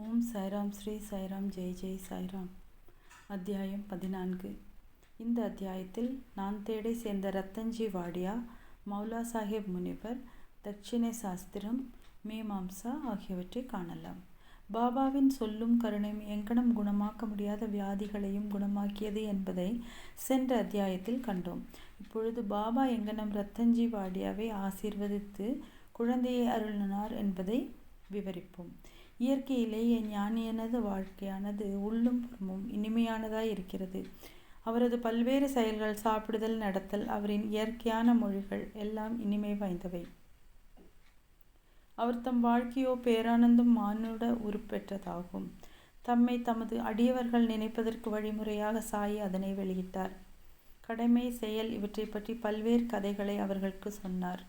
ஓம் சாய்ராம். ஸ்ரீ சாய்ராம். ஜெய் ஜெய் சாய்ராம். அத்தியாயம் 14. இந்த அத்தியாயத்தில் நாந்தேடை சேர்ந்த ரத்தன்ஜி வாடியா, மௌலா சாஹிப் முனிவர், தட்சிணை சாஸ்திரம், மீமாம்சா ஆகியவற்றை காணலாம். பாபாவின் சொல்லும் கருணையும் எங்கனம் குணமாக்க முடியாத வியாதிகளையும் குணமாக்கியது என்பதை சென்ற அத்தியாயத்தில் கண்டோம். இப்பொழுது பாபா எங்கனம் ரத்தன்ஜி வாடியாவை ஆசீர்வதித்து குழந்தையை அருளினார் என்பதை விவரிப்போம். இயற்கையிலேயே ஞானியனது வாழ்க்கையானது உள்ளும் புறமும் இனிமையானதாய் இருக்கிறது. அவரது பல்வேறு செயல்கள், சாப்பிடுதல், நடத்தல், அவரின் இயற்கையான மொழிகள் எல்லாம் இனிமை வாய்ந்தவை. அவர் தம் வாழ்க்கையோ பேரானந்தம் மானுட உருப்பெற்றதாகும். தம்மை தமது அடியவர்கள் நினைப்பதற்கு வழிமுறையாக சாயி அதனை வெளியிட்டார். கடமை, செயல் இவற்றை பற்றி பல்வேறு கதைகளை அவர்களுக்கு சொன்னார்.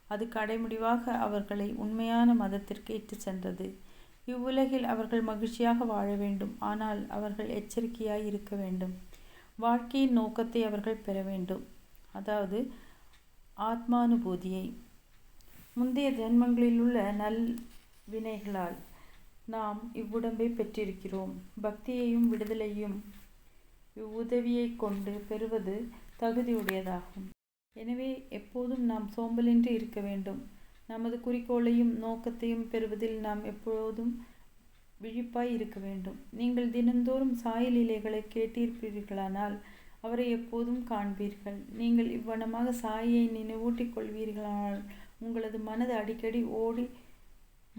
அது கடைமுடிவாக அவர்களை உண்மையான மதத்திற்கு இட்டு சென்றது. இவ்வுலகில் அவர்கள் மகிழ்ச்சியாக வாழ வேண்டும். ஆனால் அவர்கள் எச்சரிக்கையாய் இருக்க வேண்டும். வாழ்க்கையின் நோக்கத்தை அவர்கள் பெற வேண்டும், அதாவது ஆத்மானுபூதியை. முந்தைய ஜென்மங்களிலுள்ள நல் வினைகளால் நாம் இவ்வுடம்பை பெற்றிருக்கிறோம். பக்தியையும் விடுதலையும் இவ்வுதவியை கொண்டு பெறுவது தகுதியுடையதாகும். எனவே எப்போதும் நாம் சோம்பலின்றி இருக்க வேண்டும். நமது குறிக்கோளையும் நோக்கத்தையும் பெறுவதில் நாம் எப்போதும் விழிப்பாய் இருக்க வேண்டும். நீங்கள் தினந்தோறும் சாய் லீலைகளை கேட்டிருப்பீர்களானால் அவரை எப்போதும் காண்பீர்கள். நீங்கள் இவ்வனமாக சாயை நினைவூட்டிக் கொள்வீர்களானால் உங்களது மனது அடிக்கடி ஓடி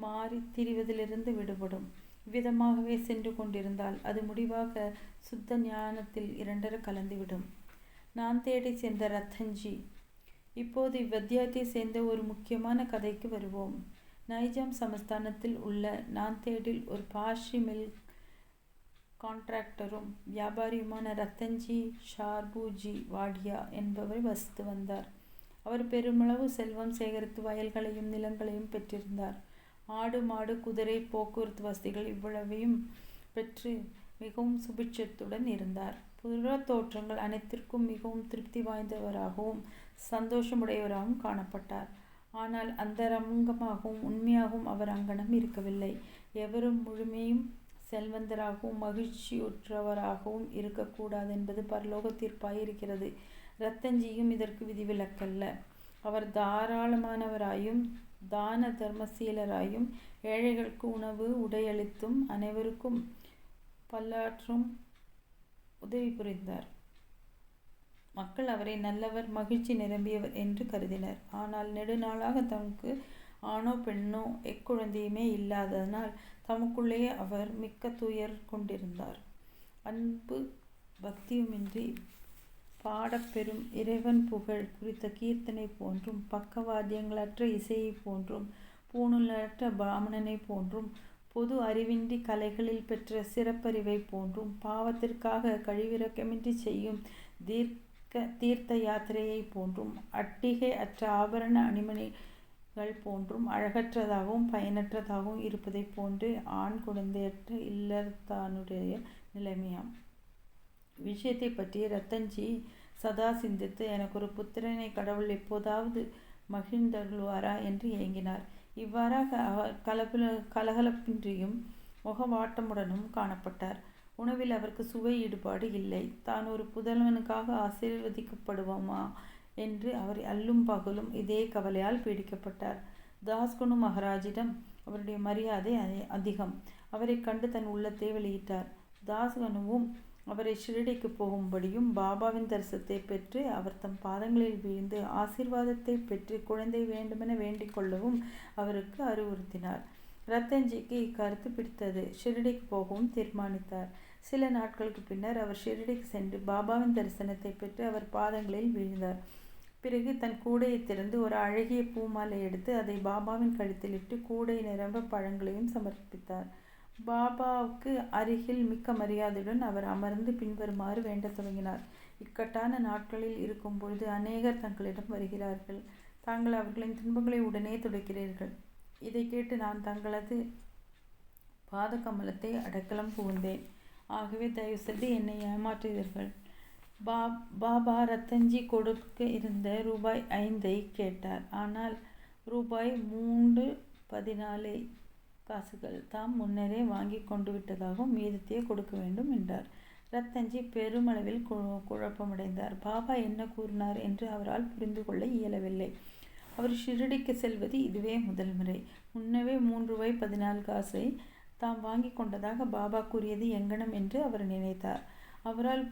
மாறி திரிவதிலிருந்து விடுபடும். இவ்விதமாகவே சென்று கொண்டிருந்தால் அது முடிவாக சுத்த ஞானத்தில் இரண்டர கலந்துவிடும். நாந்தேடை சேர்ந்த ரத்தன்ஜி. இப்போது இவ்வத்தியாயத்தை சேர்ந்த ஒரு முக்கியமான கதைக்கு வருவோம். நைஜாம் சமஸ்தானத்தில் உள்ள நாந்தேடில் ஒரு பாஷி மில் கான்ட்ராக்டரும் வியாபாரியுமான ரத்தன்ஜி ஷார்பூஜி வாடியா என்பவர் வசித்து வந்தார். அவர் பெருமளவு செல்வம் சேகரித்து வயல்களையும் நிலங்களையும் பெற்றிருந்தார். ஆடு, மாடு, குதிரை, போக்குவரத்து வசதிகள் இவ்வளவையும் பெற்று மிகவும் சுபிட்சத்துடன் இருந்தார். புற தோற்றங்கள் அனைத்திற்கும் மிகவும் திருப்தி வாய்ந்தவராகவும் சந்தோஷமுடையவராகவும் காணப்பட்டார். ஆனால் அந்தரங்கமாகவும் உண்மையாகவும் அவர் அங்கனம் இருக்கவில்லை. எவரும் முழுமையும் செல்வந்தராகவும் மகிழ்ச்சியுற்றவராகவும் இருக்கக்கூடாது என்பது பரலோக தீர்ப்பாய் இருக்கிறது. ரத்தன்ஜியும் இதற்கு விதிவிலக்கல்ல. அவர் தாராளமானவராயும் தான தர்மசீலராயும் ஏழைகளுக்கு உணவு உடையளித்தும் அனைவருக்கும் பல்லாற்றும் உதவி புரிந்தார். மக்கள் அவரை நல்லவர், மகிழ்ச்சி நிரம்பியவர் என்று கருதினர். ஆனால் நெடுநாளாக தமக்கு ஆணோ பெண்ணோ எக்குழந்தையுமே இல்லாததனால் தமக்குள்ளேயே அவர் மிக்க துயர் கொண்டிருந்தார். அன்பு பக்தியுமின்றி பாடப்பெறும் இறைவன் புகழ் குறித்த கீர்த்தனை போன்றும், பக்கவாத்தியங்களற்ற இசையை போன்றும், பூணூலற்ற பிராமணனை போன்றும், பொது அறிவின்றி கலைகளில் பெற்ற சிறப்பறிவை போன்றும், பாவத்திற்காக கழிவிறக்கமின்றி செய்யும் தீர்த்த யாத்திரையை போன்றும், அட்டிகை அற்ற ஆபரண அணிமணிகள் போன்றும் அழகற்றதாகவும் பயனற்றதாகவும் இருப்பதை போன்று ஆண் குழந்தையற்ற இல்லறத்தானுடைய நிலைமையாம். விஷயத்தை பற்றி ரத்தன்ஜி சதா சிந்தித்து எனக்கு ஒரு புத்திரனை கடவுள் எப்போதாவது மகிழ்ந்தருள்வாரா என்று ஏங்கினார். இவ்வாறாக அவர் கலகலப்பின்றியும் முகவாட்டமுடனும் காணப்பட்டார். உணவில் அவருக்கு சுவை ஈடுபாடு இல்லை. தான் ஒரு புதல்வனுக்காக ஆசீர்வதிக்கப்படுவோமா என்று அவர் அல்லும் பகலும் இதே கவலையால் பீடிக்கப்பட்டார். தாஸ்குனு மகாராஜிடம் அவருடைய மரியாதை அதிகம். அவரை கண்டு தன் உள்ளத்தை வெளியிட்டார். தாஸ்கனுவும் அவரை ஷிரடிக்கு போகும்படியும் பாபாவின் தரிசனத்தை பெற்று அவர் தம் பாதங்களில் வீழ்ந்து ஆசீர்வாதத்தை பெற்று குழந்தை வேண்டுமென வேண்டிக் கொள்ளவும் அவருக்கு அறிவுறுத்தினார். ரத்தன்ஜிக்கு இக்கருத்து பிடித்தது. ஷிரடிக்கு போகவும் தீர்மானித்தார். சில நாட்களுக்கு பின்னர் அவர் ஷிரடிக்கு சென்று பாபாவின் தரிசனத்தை பெற்று அவர் பாதங்களில் வீழ்ந்தார். பிறகு தன் கூடையை திறந்து ஒரு அழகிய பூமாலை எடுத்து அதை பாபாவின் கழுத்தில் இட்டு கூடை நிரம்ப பழங்களையும் சமர்ப்பித்தார். பாபாவுக்கு அருகில் மிக்க மரியாதையுடன் அவர் அமர்ந்து பின்வருமாறு வேண்டத் தொடங்கினார். இக்கட்டான நாட்களில் இருக்கும் பொழுது அநேகர் தங்களிடம் வருகிறார்கள். தாங்கள் அவர்களின் துன்பங்களை உடனே துடைக்கிறீர்கள். இதை கேட்டு நான் தங்களது பாத கமலத்தை அடைக்கலம் புகுந்தேன். ஆகவே தயவு செய்து என்னை ஏமாற்றுவீர்கள். பாபா ரத்தன்ஜி கொடுக்க இருந்த ரூபாய் 5 கேட்டார். ஆனால் ரூபாய் 3.14 காசுகள் தாம் முன்னரே வாங்கி கொண்டு விட்டதாகவும் மீதத்தையே கொடுக்க வேண்டும் என்றார். ரத்தன்ஜி பெருமளவில் குழப்பமடைந்தார். பாபா என்ன கூறினார் என்று அவரால் புரிந்து கொள்ள இயலவில்லை. அவர் ஷிரடிக்கு செல்வது இதுவே முதல் முறை. முன்னவே 3 ரூபாய் 14 காசை தாம் வாங்கி கொண்டதாக பாபா கூறியது எங்கனம் என்று அவர் நினைத்தார். அவரால்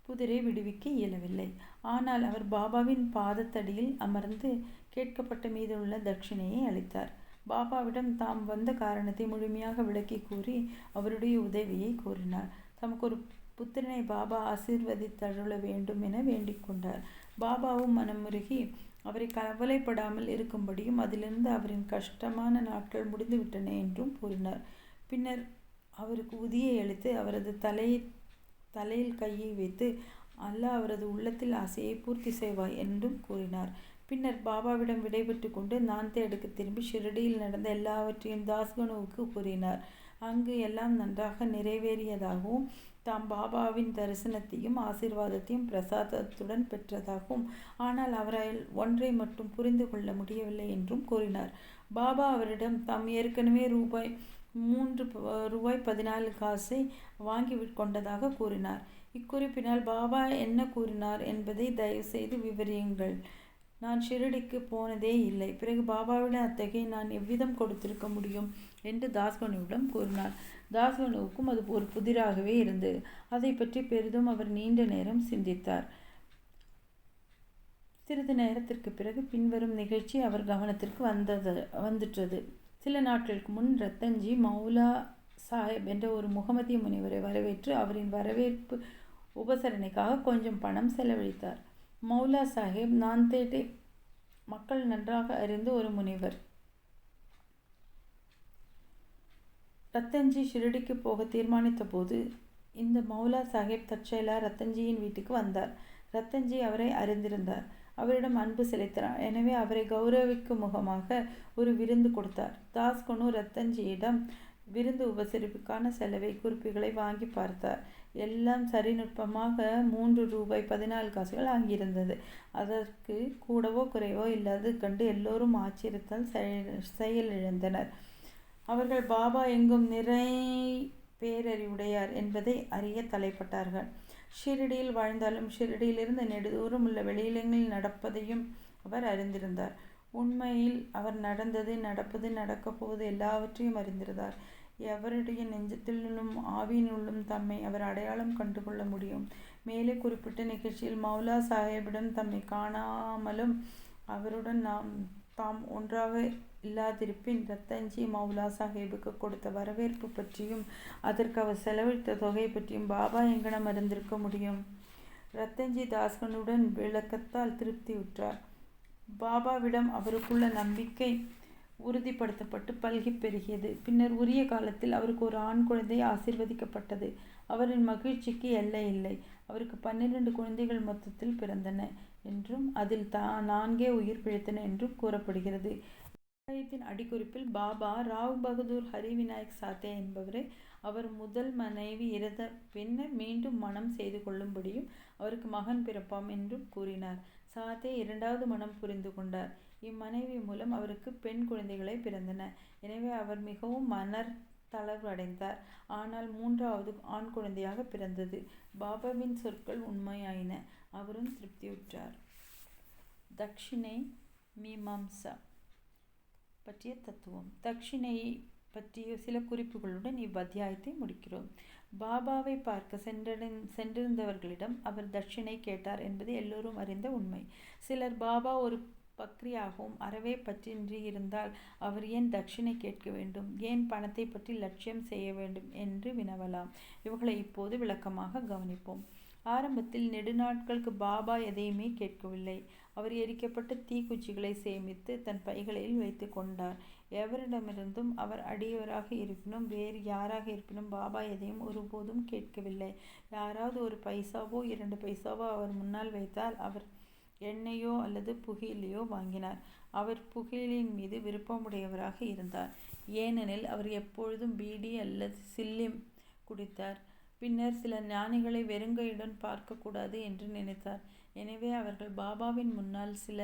புதிரை விடுவிக்க இயலவில்லை. ஆனால் அவர் பாபாவின் பாதத்தடியில் அமர்ந்து கேட்கப்பட்ட மீதுள்ள தட்சிணையை அளித்தார். பாபாவிடம் தாம் வந்த காரணத்தை முழுமையாக விளக்கி கூறி அவருடைய உதவியை கோரினார். தமக்கு ஒரு புத்திரனை பாபா ஆசீர்வதித்தருள வேண்டும் என வேண்டிக் கொண்டார். பாபாவும் மனமுருகி அவரை கவலைப்படாமல் இருக்கும்படியும் அதிலிருந்து அவரின் கஷ்டமான நாட்கள் முடிந்துவிட்டன என்றும் கூறினார். பின்னர் அவருக்கு உதியை அளித்து அவரது தலையில் கையை வைத்து அல்லாஹ் அவரது உள்ளத்தில் ஆசையை பூர்த்தி செய்வாய் என்றும் கூறினார். பின்னர் பாபாவிடம் விடைபெற்று கொண்டு நாந்தேடுக்கு திரும்பி ஷிரடியில் நடந்த எல்லாவற்றையும் தாஸ்கனுவுக்கு கூறினார். அங்கு எல்லாம் நன்றாக நிறைவேறியதாகவும் தாம் பாபாவின் தரிசனத்தையும் ஆசீர்வாதத்தையும் பிரசாதத்துடன் பெற்றதாகவும் ஆனால் அவரால் ஒன்றை மட்டும் புரிந்து கொள்ள முடியவில்லை என்றும் கூறினார். பாபா அவரிடம் தாம் ஏற்கனவே 3 ரூபாய் 14 காசை வாங்கி கொண்டதாக கூறினார். இக்குறிப்பினால் பாபா என்ன கூறினார் என்பதை தயவுசெய்து விவரியுங்கள். நான் ஷிரடிக்கு போனதே இல்லை. பிறகு பாபாவிடம் அத்தகைய நான் எவ்விதம் கொடுத்திருக்க முடியும் என்று தாஸ்கனுவிடம் கூறினார். தாஸ்கனுவுக்கும் அது ஒரு புதிராகவே இருந்தது. அதை பற்றி பெரிதும் அவர் நீண்ட நேரம் சிந்தித்தார். சிறிது நேரத்திற்கு பிறகு பின்வரும் நிகழ்ச்சி அவர் கவனத்திற்கு வந்துற்றது. சில நாட்களுக்கு முன் ரத்தன்ஜி மௌலா சாஹேப் என்ற ஒரு முகமதிய முனிவரை வரவேற்று அவரின் வரவேற்பு உபசரணைக்காக கொஞ்சம் பணம் செலவழித்தார். மௌலா சாஹேப் நாந்தேட்டை மக்கள் நன்றாக அறிந்த ஒரு முனிவர். ரத்தன்ஜி ஷிரடிக்கு போக தீர்மானித்த போது இந்த மௌலா சாஹேப் தற்செயலாக ரத்தன்ஜியின் வீட்டுக்கு வந்தார். ரத்தன்ஜி அவரை அறிந்திருந்தார். அவரிடம் அன்பு செலுத்தினார். எனவே அவரை கௌரவிக்கும் முகமாக ஒரு விருந்து கொடுத்தார். தாஸ்கனு ரத்தன்ஜியிடம் விருந்து உபசரிப்புக்கான செலவை குறிப்புகளை வாங்கி பார்த்தார். எல்லாம் சரிநுட்பமாக 3 ரூபாய் 14 காசுகள் ஆகியிருந்தது. அதற்கு கூடவோ குறைவோ இல்லாது கண்டு எல்லோரும் ஆச்சரியத்தால் செயலிழந்தனர். அவர்கள் பாபா எங்கும் நிறை பேரறிவுடையார் என்பதை அறிய தலைப்பட்டார்கள். ஷிரடியில் வாழ்ந்தாலும் ஷிரடியிலிருந்து நெடுதூரம் உள்ள வெளியிடங்களில் நடப்பதையும் அவர் அறிந்திருந்தார். உண்மையில் அவர் நடந்தது, நடப்பது, நடக்கப் போவது எல்லாவற்றையும் அறிந்திருந்தார். எவருடைய நெஞ்சத்திலும் ஆவியினுள்ளும் தம்மை அவர் அடையாளம் கண்டு கொள்ள முடியும். மேலே குறிப்பிட்ட நிகழ்ச்சியில் மௌலா சாஹேபிடம் தம்மை காணாமலும் அவருடன் தாம் ஒன்றாக இல்லாதிருப்பின் ரத்தன்ஜி மௌலா சாஹேபுக்கு கொடுத்த வரவேற்பு பற்றியும் அதற்கு அவர் செலவழித்த தொகை பற்றியும் பாபா எங்கனம் அறிந்திருக்க முடியும்? ரத்தன்ஜி தாஸ்கனுடன் விளக்கத்தால் திருப்தியுற்றார். பாபாவிடம் அவருக்குள்ள நம்பிக்கை உறுதிப்படுத்தப்பட்டு பல்கி பெருகியது. பின்னர் உரிய காலத்தில் அவருக்கு ஒரு ஆண் குழந்தை ஆசீர்வதிக்கப்பட்டது. அவரின் மகிழ்ச்சிக்கு எல்லை இல்லை. அவருக்கு 12 குழந்தைகள் மொத்தத்தில் பிறந்தன என்றும் அதில் 4 உயிர் பிழைத்தன என்றும் கூறப்படுகிறது. அத்தியாயத்தின் அடிக்குறிப்பில் பாபா ராவ் பகதூர் ஹரி விநாயக் சாத்தே என்பவரை அவர் முதல் மனைவி இறந்த பின்னர் மீண்டும் மனம் செய்து கொள்ளும்படியும் அவருக்கு மகன் பிறப்பாம் என்றும் கூறினார். சாத்தே 2வது மனம் புரிந்து கொண்டார். இம்மனைவி மூலம் அவருக்கு பெண் குழந்தைகளை பிறந்தன. எனவே அவர் மிகவும் தளர்வு அடைந்தார். ஆனால் 3வது ஆண் குழந்தையாக பிறந்தது. பாபாவின் சொற்கள் உண்மையாயின. அவரும் திருப்தியுற்றார். தக்ஷிணை மீமாம்சா பற்றிய தத்துவம். தக்ஷிணையை பற்றிய சில குறிப்புகளுடன் இவ்வத்தியாயத்தை முடிக்கிறோம். பாபாவை பார்க்க சென்றிருந்தவர்களிடம் அவர் தட்சிணை கேட்டார் என்பது எல்லோரும் அறிந்த உண்மை. சிலர் பாபா ஒரு பக்ரியாகவும் அறவே பற்றின்றி இருந்தால் அவர் ஏன் தட்சிணை கேட்க வேண்டும், ஏன் பணத்தை பற்றி லட்சியம் செய்ய வேண்டும் என்று வினவலாம். இவர்களை இப்போது விளக்கமாக கவனிப்போம். ஆரம்பத்தில் நெடுநாட்களுக்கு பாபா எதையுமே கேட்கவில்லை. அவர் எரிக்கப்பட்ட தீக்குச்சிகளை சேமித்து தன் பைகளில் வைத்து கொண்டார். எவரிடமிருந்தும் அவர் அடியவராக இருப்பினும் வேறு யாராக இருப்பினும் பாபா எதையும் ஒருபோதும் கேட்கவில்லை. யாராவது ஒரு பைசாவோ 2 பைசாவோ அவர் முன்னால் வைத்தால் அவர் எண்ணெயோ அல்லது புகையிலையோ வாங்கினார். அவர் புகையிலின் மீது விருப்பமுடையவராக இருந்தார். ஏனெனில் அவர் எப்பொழுதும் பீடி அல்லது சில்லிம் குடித்தார். பின்னர் சில ஞானிகளை வெறுங்கையுடன் பார்க்கக்கூடாது என்று நினைத்தார். எனவே அவர்கள் பாபாவின் முன்னால் சில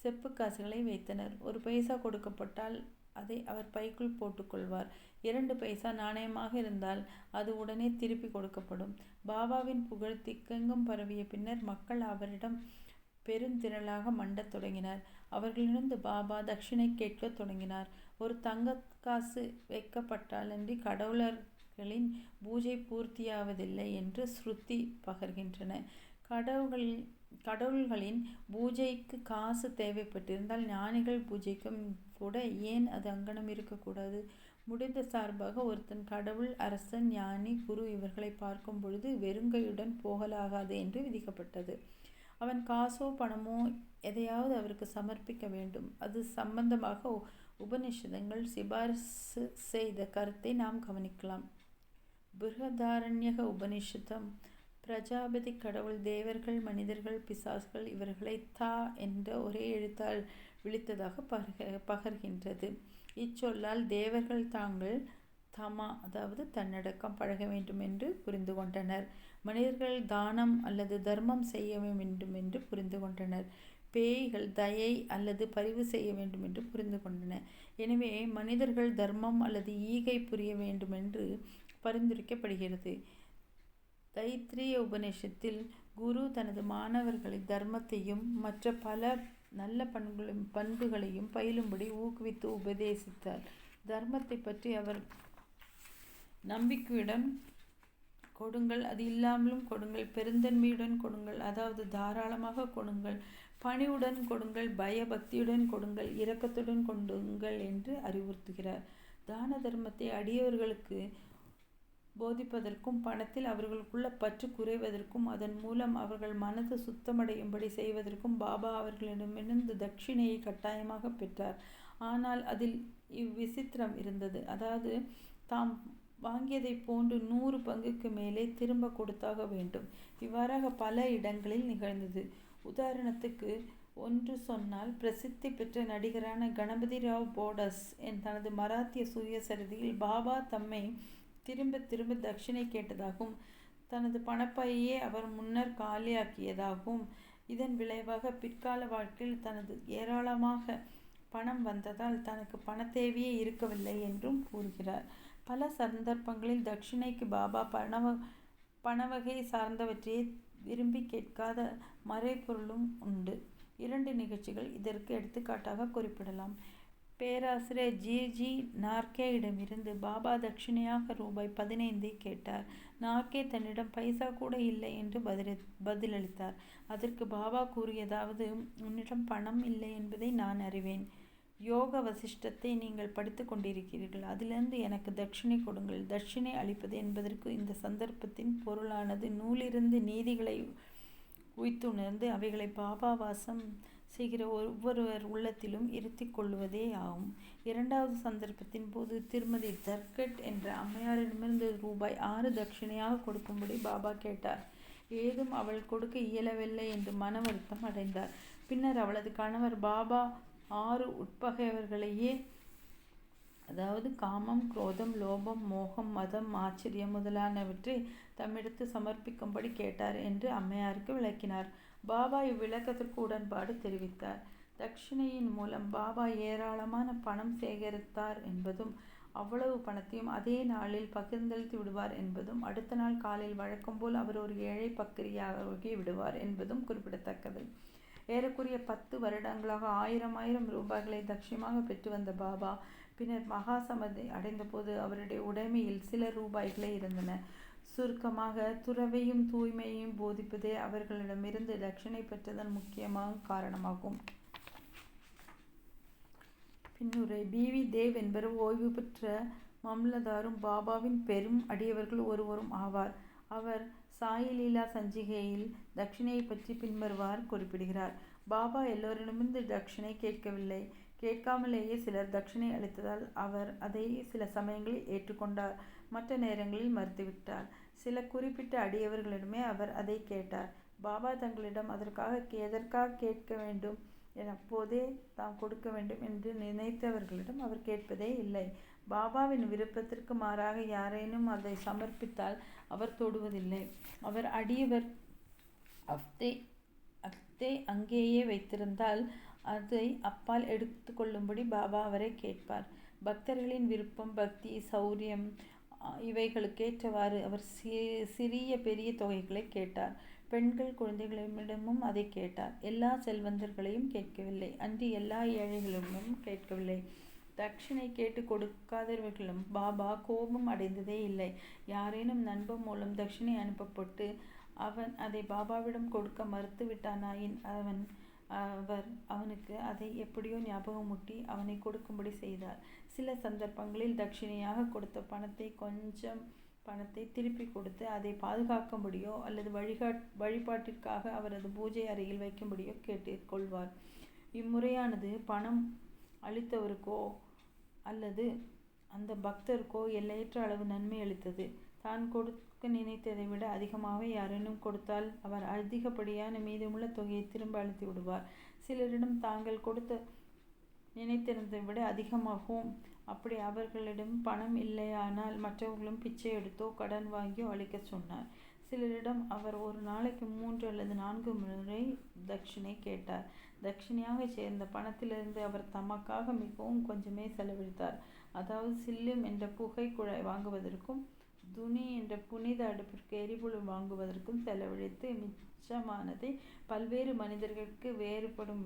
செப்பு காசுகளை வைத்தனர். 1 பைசா கொடுக்கப்பட்டால் அதை அவர் பைக்குள் போட்டுக்கொள்வார். 2 பைசா நாணயமாக இருந்தால் அது உடனே திருப்பி கொடுக்கப்படும். பாபாவின் புகழ் திக்கெங்கும் பரவிய பின்னர் மக்கள் அவரிடம் பெருந்திரளாக மண்டத் தொடங்கினார். அவர்களிடம் பாபா தட்சிணை கேட்கத் தொடங்கினார். ஒரு தங்கக் காசு வைக்கப்பட்டாலன்றி கடவுளர்களின் பூஜை பூர்த்தியாவதில்லை என்று ஸ்ருதி பகர்கின்றன. கடவுள்களின் பூஜைக்கு காசு தேவைப்பட்டிருந்தால் ஞானிகள் பூஜைக்கும் கூட ஏன் அது அங்கனம் இருக்கக்கூடாது? முடிந்த சார்பாக ஒருத்தன் கடவுள், அரசன், ஞானி, குரு இவர்களை பார்க்கும் பொழுது வெறுங்கையுடன் போகலாகாது என்று விதிக்கப்பட்டது. அவன் காசோ பணமோ எதையாவது அவருக்கு சமர்ப்பிக்க வேண்டும். அது சம்பந்தமாக உபனிஷதங்கள் சிபாரிசு செய்த கருத்தை நாம் கவனிக்கலாம். பிருஹதாரண்யக உபனிஷதம் பிரஜாபதி கடவுள் தேவர்கள், மனிதர்கள், பிசாசுகள் இவர்களை தா என்ற ஒரே எழுத்தால் விழித்ததாக பகர்கின்றது. இச்சொல்லால் தேவர்கள் தாங்கள் தமா அதாவது தன்னடக்கம் பழக வேண்டும் என்று புரிந்து கொண்டனர். மனிதர்கள் தானம் அல்லது தர்மம் செய்ய வேண்டும் என்று புரிந்து கொண்டனர். பேய்கள் தயை அல்லது பரிவு செய்ய வேண்டும் என்று புரிந்து கொண்டன. எனவே மனிதர்கள் தர்மம் அல்லது ஈகை புரிய வேண்டும் என்று பரிந்துரைக்கப்படுகிறது. தைத்திரிய உபநிஷத்தில் குரு தனது மாணவர்களை தர்மத்தையும் மற்ற பல நல்ல பண்புகளையும் பயிலும்படி ஊக்குவித்து உபதேசித்தார். தர்மத்தை பற்றி அவர் நம்பிக்கையுடன் கொடுங்கள், அது இல்லாமலும் கொடுங்கள், பெருந்தன்மையுடன் கொடுங்கள், அதாவது தாராளமாக கொடுங்கள், பணிவுடன் கொடுங்கள், பயபக்தியுடன் கொடுங்கள், இரக்கத்துடன் கொடுங்கள் என்று அறிவுறுத்துகிறார். தான தர்மத்தை அடியவர்களுக்கு போதிப்பதற்கும் பணத்தில் அவர்களுக்குள்ள பற்று குறைவதற்கும் அதன் மூலம் அவர்கள் மனது சுத்தமடையும்படி செய்வதற்கும் பாபா அவர்களிடமிருந்து தட்சிணையை கட்டாயமாக பெற்றார். ஆனால் அதில் இவ்விசித்திரம் இருந்தது. அதாவது தாம் வாங்கியதை போன்று 100 பங்குக்கு மேலே திரும்ப கொடுத்தாக வேண்டும். இவ்வாறாக பல இடங்களில் நிகழ்ந்தது. உதாரணத்துக்கு ஒன்று சொன்னால், பிரசித்தி பெற்ற நடிகரான கணபதி ராவ் போடஸ் தனது மராத்திய சுயசரிதையில் பாபா தம்மை திரும்ப திரும்ப தட்சிணை கேட்டதாகவும் தனது பணப்பையே அவர் முன்னர் காலியாக்கியதாகவும் இதன் விளைவாக பிற்கால வாழ்க்கையில் தனது ஏராளமாக பணம் வந்ததால் தனக்கு பணத்தேவையே இருக்கவில்லை என்றும் கூறுகிறார். பல சந்தர்ப்பங்களில் தட்சிணைக்கு பாபா பணவகை சார்ந்தவற்றையே விரும்பி கேட்காத மறைபொருளும் உண்டு. 2 நிகழ்ச்சிகள் இதற்கு எடுத்துக்காட்டாக குறிப்பிடலாம். பேராசிரியர் ஜி நார்கே இடமிருந்து பாபா தட்சிணையாக ரூபாய் 15 கேட்டார். நார்கே தன்னிடம் பைசா கூட இல்லை என்று பதிலளித்தார். அதற்கு பாபா கூறியதாவது, உன்னிடம் பணம் இல்லை என்பதை நான் அறிவேன். யோக வசிஷ்டத்தை நீங்கள் படித்து கொண்டிருக்கிறீர்கள். அதிலிருந்து எனக்கு தட்சிணை கொடுங்கள். தட்சிணை அளிப்பது என்பதற்கு இந்த சந்தர்ப்பத்தின் பொருளானது நூலிருந்து நீதிகளை உய்த்துணர்ந்து அவைகளை பாபா வாசம் செய்கிற ஒவ்வொருவர் உள்ளத்திலும் இருத்தி கொள்வதே ஆகும். 2வது சந்தர்ப்பத்தின் போது திருமதி தர்கட் என்ற அம்மையாரிடமிருந்து ரூபாய் 6 தட்சிணையாக கொடுக்கும்படி பாபா கேட்டார். ஏதும் அவள் கொடுக்க இயலவில்லை என்று மன வருத்தம் அடைந்தார். பின்னர் அவளது கணவர் பாபா 6 உட்பகைவர்களையே, அதாவது காமம், குரோதம், லோபம், மோகம், மதம், ஆச்சரியம் முதலானவற்றை தம்மிடத்து சமர்ப்பிக்கும்படி கேட்டார் என்று அம்மையாருக்கு விளக்கினார். பாபா இவ்விளக்கத்திற்கு உடன்பாடு தெரிவித்தார். தட்சிணையின் மூலம் பாபா ஏராளமான பணம் சேகரித்தார் என்பதும் அவ்வளவு பணத்தையும் அதே நாளில் பகிர்ந்தளித்து விடுவார் என்பதும் அடுத்த நாள் காலையில் வழக்கம்போல் அவர் ஒரு ஏழை பக்கிரியாகி விடுவார் என்பதும் குறிப்பிடத்தக்கது. ஏறக்குறைய 10 வருடங்களாக 1000 ரூபாய்களை தட்சிணமாக பெற்று வந்த பாபா பின்னர் மகாசமதி அடைந்தபோது அவருடைய உடைமையில் சில ரூபாய்களே இருந்தன. சுருக்கமாக, துறவையும் தூய்மையையும் போதிப்பதே அவர்களிடமிருந்து தட்சிணை பெற்றதன் முக்கியமான காரணமாகும். பின்னுரை. பி.வி. தேவ் என்பவர் ஓய்வு பெற்ற மம்லதாரும் பாபாவின் பெரும் அடியவர்கள் ஒருவரும் ஆவார். அவர் சாயி லீலா சஞ்சிகையில் தட்சிணையை பற்றி பின்வருமாறு குறிப்பிடுகிறார். பாபா எல்லோரிடமிருந்து தட்சிணை கேட்கவில்லை. கேட்காமலேயே சிலர் தட்சிணை அளித்ததால் அவர் அதை சில சமயங்களில் ஏற்றுக்கொண்டார், மற்ற நேரங்களில் மறுத்துவிட்டார். சில குறிப்பிட்ட அடியவர்களிடமே அவர் அதை கேட்டார். பாபா தங்களிடம் எதற்காக கேட்க வேண்டும், அப்போதே தாம் கொடுக்க வேண்டும் என்று நினைத்தவர்களிடம் அவர் கேட்பதே இல்லை. பாபாவின் விருப்பத்திற்கு மாறாக யாரேனும் அதை சமர்ப்பித்தால் அவர் தொடுவதில்லை. அவர் அடியவர் அத்தை அங்கேயே வைத்திருந்தால் அதை அப்பால் எடுத்து கொள்ளும்படி பாபா அவரை கேட்பார். பக்தர்களின் விருப்பம், பக்தி, சௌரியம் இவைகளுக்கேற்றவாறு அவர் சிறிய பெரிய தொகைகளை கேட்டார். பெண்கள் குழந்தைகளிடமும் அதை கேட்டார். எல்லா செல்வந்தர்களையும் கேட்கவில்லை, அன்றி எல்லா ஏழைகளிடமும் கேட்கவில்லை. தட்சிணை கேட்டு கொடுக்காதவர்களிடம் பாபா கோபம் அடைந்ததே இல்லை. யாரேனும் நண்பன் மூலம் தட்சிணை அனுப்பப்பட்டு அவன் அதை பாபாவிடம் கொடுக்க மறுத்துவிட்டானாயின் அவர் அவனுக்கு அதை எப்படியோ ஞாபகமூட்டி அவனை கொடுக்கும்படி செய்தார். சில சந்தர்ப்பங்களில் தட்சிணையாக கொடுத்த கொஞ்சம் பணத்தை திருப்பி கொடுத்து அதை பாதுகாக்கும்படியோ அல்லது வழிபாட்டிற்காக அவரது பூஜை அறையில் வைக்கும்படியோ கேட்டுக்கொள்வார். இம்முறையானது பணம் அளித்தவருக்கோ அல்லது அந்த பக்தருக்கோ எல்லையற்ற அளவு நன்மை அளித்தது. தான் கொடுக்க நினைத்ததை விட அதிகமாக யாரேனும் கொடுத்தால் அவர் அதிகப்படியான மீதமுள்ள தொகையை திரும்ப அளித்து விடுவார். சிலரிடம் தாங்கள் கொடுத்த நினைத்திருந்ததை விட அதிகமாகவும், அப்படி அவர்களிடம் பணம் இல்லையானால் மற்றவர்களும் பிச்சை எடுத்தோ கடன் வாங்கியோ அளிக்க சொன்னார். சிலரிடம் அவர் ஒரு நாளைக்கு 3 அல்லது 4 முறை தட்சிணை கேட்டார். தட்சிணையாக சேர்ந்த பணத்திலிருந்து அவர் தமக்காக மிகவும் கொஞ்சமே செலவழித்தார். அதாவது சில்லும் என்ற புகை குழாய் வாங்குவதற்கும் துணி என்ற புனித அடுப்பிற்கு எரிபொருள் வாங்குவதற்கும் செலவழித்து மிச்சமானதை பல்வேறு மனிதர்களுக்கு வேறுபடும்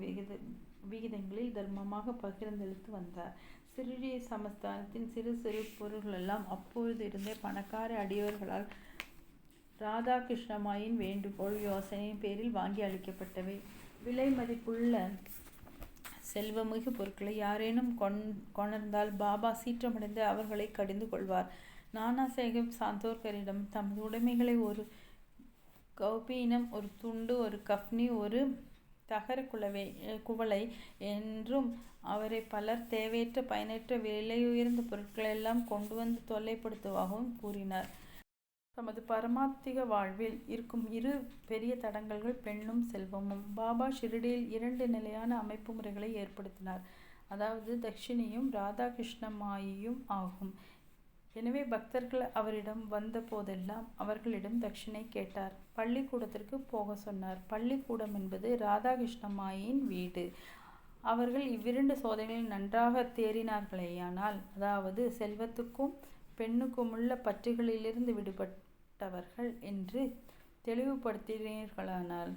விகிதங்களில் தர்மமாக பகிர்ந்தளித்து வந்தார். சிறிய சமஸ்தானத்தின் சிறு சிறு பொருள்களெல்லாம் அப்பொழுது இருந்தே பணக்கார அடியவர்களால் ராதாகிருஷ்ணமாயின் வேண்டுகோள் யோசனையின் பேரில் வாங்கி அளிக்கப்பட்டவை. விலை மதிப்புள்ள செல்வமிகு பொருட்களை யாரேனும் கொணர்ந்தால் பாபா சீற்றமடைந்து அவர்களை கடிந்து கொள்வார். நானா சாஹேப் சாந்தோர்கரிடம் தமது உடைமைகளை ஒரு கௌபீனம், ஒரு துண்டு, ஒரு கஃப்னி, ஒரு தகர குவளை என்றும் அவரை பலர் தேவையற்ற பயனற்ற விலையுயர்ந்த பொருட்களெல்லாம் கொண்டு வந்து தொல்லைப்படுத்துவாகவும் கூறினார். தமது பரமாத்திக வாழ்வில் இருக்கும் 2 பெரிய தடங்கல்கள் பெண்ணும் செல்வமும். பாபா ஷிரடியில் 2 நிலையான அமைப்பு முறைகளை ஏற்படுத்தினார். அதாவது தட்சிணையும் ராதாகிருஷ்ணமாயியும் ஆகும். எனவே பக்தர்கள் அவரிடம் வந்த போதெல்லாம் அவர்களிடம் தட்சிணை கேட்டார். பள்ளிக்கூடத்திற்கு போக சொன்னார். பள்ளிக்கூடம் என்பது ராதாகிருஷ்ணமாயின் வீடு. அவர்கள் இவ்விரண்டு சோதனைகளில் நன்றாக தேறினார்களேயானால், அதாவது செல்வத்துக்கும் பெண்ணுக்குமுள்ள பற்றுகளிலிருந்து விடுபட்டவர்கள் என்று தெளிவுபடுத்தினீர்களானால்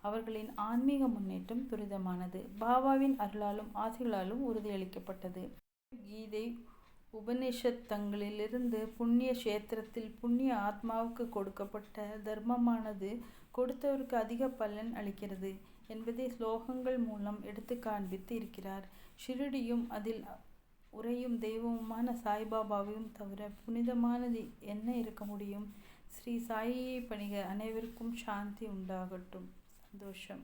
அவர்களின் ஆன்மீக முன்னேற்றம் துரிதமானது. பாபாவின் அருளாலும் ஆசிகளாலும் உறுதியளிக்கப்பட்டது. கீதை உபனிஷத்தங்களிலிருந்து புண்ணிய கஷேத்திரத்தில் புண்ணிய ஆத்மாவுக்கு கொடுக்கப்பட்ட தர்மமானது கொடுத்தவருக்கு அதிக பலன் அளிக்கிறது என்பதை ஸ்லோகங்கள் மூலம் எடுத்து காண்பித்து இருக்கிறார். ஷிரடியும் அதில் உறையும் தெய்வமுமான சாய்பாபாவையும் தவிர புனிதமானது என்ன இருக்க முடியும்? ஸ்ரீ சாயியை பணிக. அனைவருக்கும் சாந்தி உண்டாகட்டும். சந்தோஷம்.